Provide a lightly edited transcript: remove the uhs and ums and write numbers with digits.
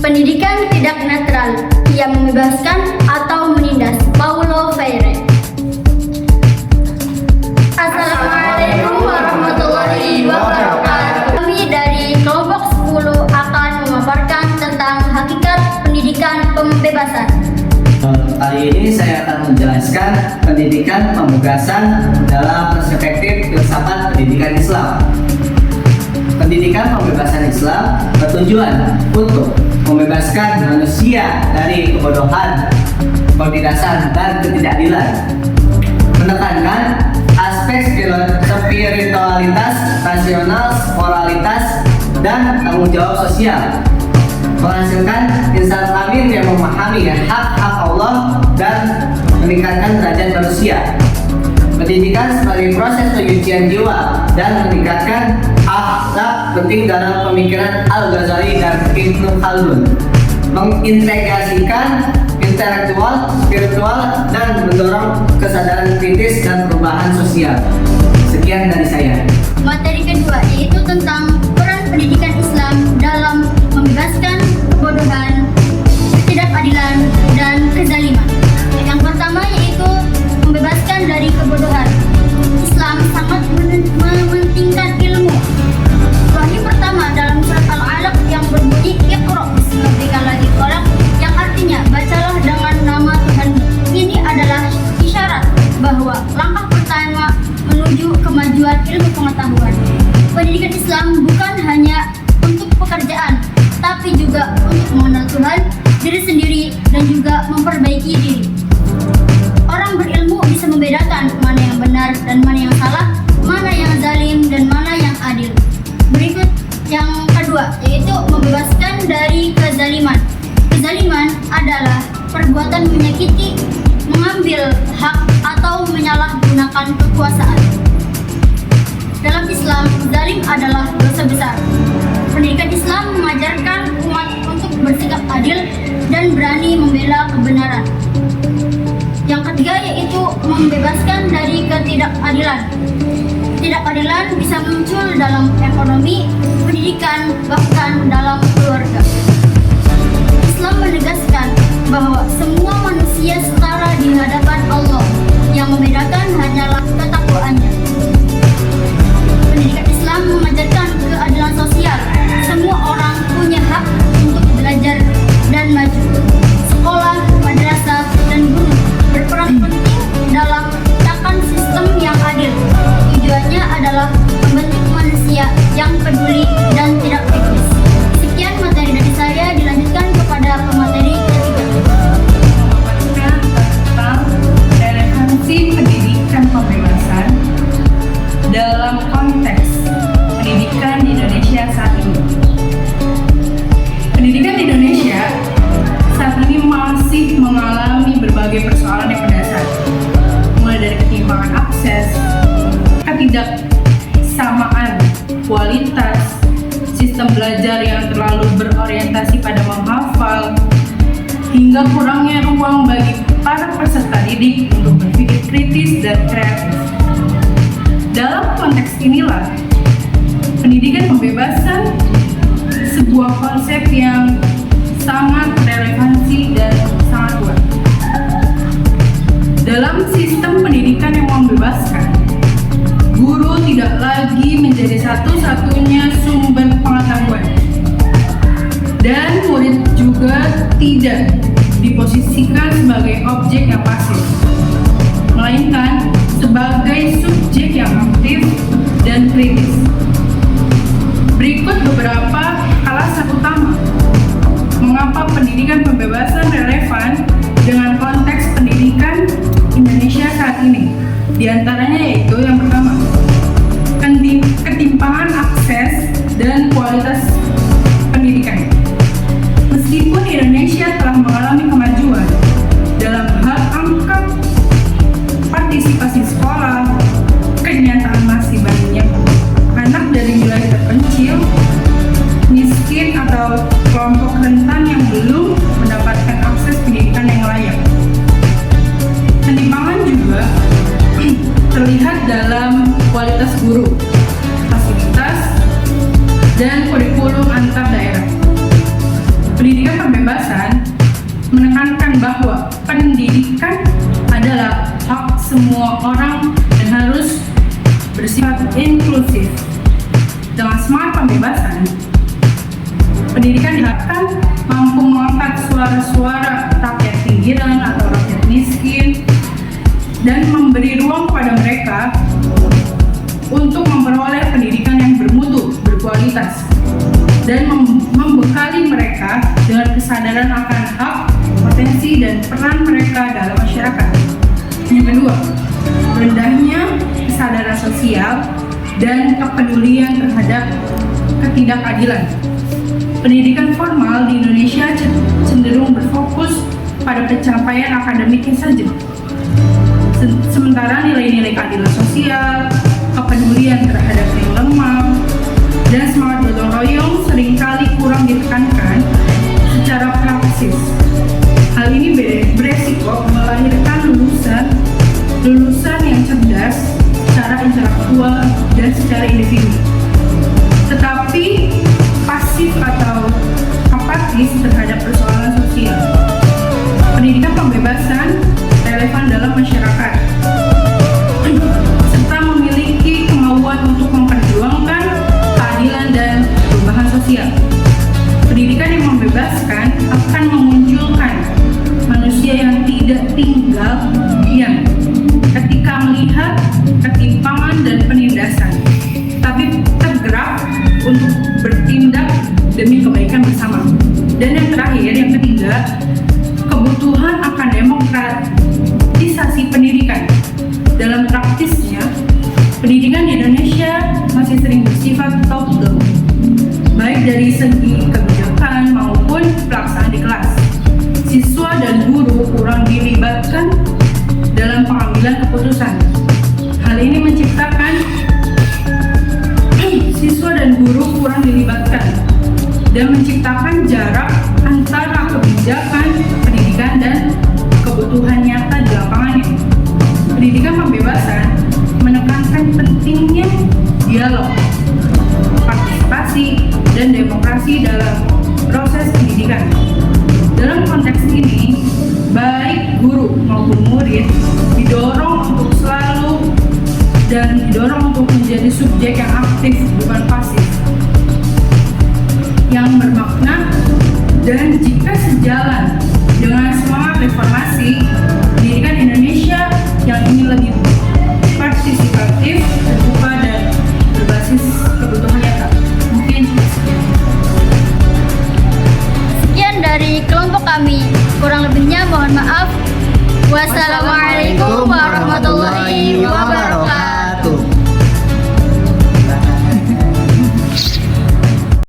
Pendidikan tidak netral, ia membebaskan atau menindas. Paulo Freire. Assalamualaikum warahmatullahi wabarakatuh. Kami dari kelompok 10 akan memaparkan tentang hakikat pendidikan pembebasan. Kali ini saya akan menjelaskan pendidikan pembebasan dalam perspektif filsafat pendidikan Islam. Pendidikan pembebasan Islam bertujuan untuk membebaskan manusia dari kebodohan, ketindasan, dan ketidakadilan, menekankan aspek spiritualitas, rasional, moralitas, dan tanggung jawab sosial, menghasilkan insan kamil yang memahami hak-hak Allah dan meningkatkan derajat manusia. Pendidikan sebagai proses penyucian jiwa dan meningkatkan akhlak penting dalam pemikiran Al-Ghazali dan Ibnu Khaldun, mengintegrasikan intelektual, spiritual, dan mendorong kesadaran kritis dan perubahan sosial. Sekian dari saya. Materi kedua yaitu tentang peran pendidikan Islam dalam membebaskan kebodohan, ketidakadilan, dan kezaliman. Yang pertama yaitu membebaskan dari kebodohan. Islam sangat mementingkan ilmu. Wahyu pertama dalam surat Al-Alaq yang berbunyi Iqra bismi rabbikal ladzi khalaq, yang artinya bacalah dengan nama Tuhanmu. Ini adalah isyarat bahwa langkah pertama menuju kemajuan ilmu pengetahuan. Pendidikan Islam bukan hanya untuk pekerjaan, tapi juga untuk mengenal Tuhan, diri sendiri, dan juga memperbaiki diri. Orang berilmu bisa membedakan mana yang benar dan mana yang salah, mana yang zalim dan mana yang adil. Berikut yang kedua, yaitu membebaskan dari kezaliman. Kezaliman adalah perbuatan menyakiti, mengambil hak, atau menyalahgunakan kekuasaan. Dalam Islam, zalim adalah dosa besar. Pendidikan Islam mengajarkan umat untuk bersikap adil dan berani membela kebenaran. Yang ketiga yaitu membebaskan dari ketidakadilan. Ketidakadilan bisa muncul dalam ekonomi, pendidikan, bahkan dalam keluarga. Islam menegaskan bahwa semua manusia setara di hadapan Allah, yang membedakan hanyalah ketakwaannya. Pendidikan Islam mengajarkan keadilan sosial. Semua orang punya hak untuk belajar dan maju. Sekolah, madrasah, dan guru berperan penting dalam menciptakan sistem yang adil. Tujuannya adalah membentuk manusia yang peduli dan tidak egois. Sekian materi dari saya, dilanjutkan kepada pemateri ketiga. Tentang relevansi pendidikan pembebasan dalam konteks pendidikan di Indonesia saat ini. Pendidikan di Indonesia saat ini masih mengalami berbagai persoalan yang mendasar, mulai dari ketimpangan akses, ketidaksamaan kualitas, sistem belajar yang terlalu berorientasi pada menghafal, hingga kurangnya ruang bagi para peserta didik untuk berpikir kritis dan kreatif. Dalam konteks inilah, pendidikan pembebasan sebuah konsep yang sangat relevansi dan sangat kuat. Dalam sistem pendidikan yang membebaskan, guru tidak lagi menjadi satu-satunya sumber pengetahuan, dan murid juga tidak diposisikan sebagai objek yang pasif, melainkan sebagai subjek yang aktif dan kritis. Berikut beberapa alasan utama mengapa pendidikan pembebasan relevan dengan konteks pendidikan Indonesia saat ini. Di antaranya yaitu yang pertama, ketimpangan akses dan kualitas pendidikan. Meskipun Indonesia telah mengalami kemajuan dalam hal angka partisipasi sekolah, kenyataan masih banyak anak dari wilayah terpencil, miskin, atau kelompok rentan yang belum mendapatkan akses pendidikan yang layak. Ketimpangan juga terlihat dalam kualitas guru, fasilitas, dan kurikulum antar daerah. Pendidikan Pembebasan menekankan bahwa pendidikan adalah hak semua orang dan harus bersifat inklusif. Dengan semangat pembebasan, pendidikan diharapkan mampu mengangkat suara-suara rakyat pinggiran atau rakyat miskin dan memberi ruang kepada mereka untuk memperoleh pendidikan yang bermutu, berkualitas, dan membekali mereka dengan kesadaran akan hak, potensi, dan peran mereka dalam masyarakat. Yang kedua, rendahnya kesadaran sosial dan kepedulian terhadap ketidakadilan. Pendidikan formal di Indonesia cenderung berfokus pada pencapaian akademiknya saja. Sementara nilai-nilai keadilan sosial, kepedulian terhadap yang lemah, dan semangat gotong royong seringkali kurang ditekankan secara praktis. Hal ini beresiko melahirkan lulusan yang cerdas secara intelektual dan secara individu, tetapi pasif atau apatis terhadap persoalan sosial. Pendidikan pembebasan relevan dalam masyarakat serta memiliki kemauan untuk memperjuangkan keadilan dan perubahan sosial. Pendidikan yang membebaskan akan memunculkan manusia yang tidak tinggal diam ketika melihat ketimpangan dan penindasan, tapi tergerak untuk bertindak demi kebaikan bersama. Dan yang terakhir, yang ketiga, kebutuhan akan demokratisasi pendidikan. Dalam praktisnya, pendidikan di Indonesia masih sering bersifat top down, baik dari segi kebijakan maupun pelaksanaan di kelas. Siswa dan guru kurang dilibatkan dalam pengambilan keputusan. Hal ini menciptakan siswa dan guru kurang dilibatkan dan menciptakan jarak antara kebijakan pendidikan dan kebutuhan nyata di lapangannya. Pendidikan pembebasan menekankan pentingnya dialog, partisipasi, dan demokrasi dalam proses pendidikan. Dalam konteks ini, baik guru maupun murid didorong untuk selalu dan didorong untuk menjadi subjek yang aktif, bukan pasif, yang bermakna. Dan jika sejalan dengan semangat reformasi pendidikan Indonesia yang ingin lebih partisipatif, terbuka, dan berbasis kebutuhan nyata. Mungkin sekian. Sekian dari kelompok kami. Kurang lebihnya mohon maaf. Wassalamualaikum warahmatullahi wabarakatuh.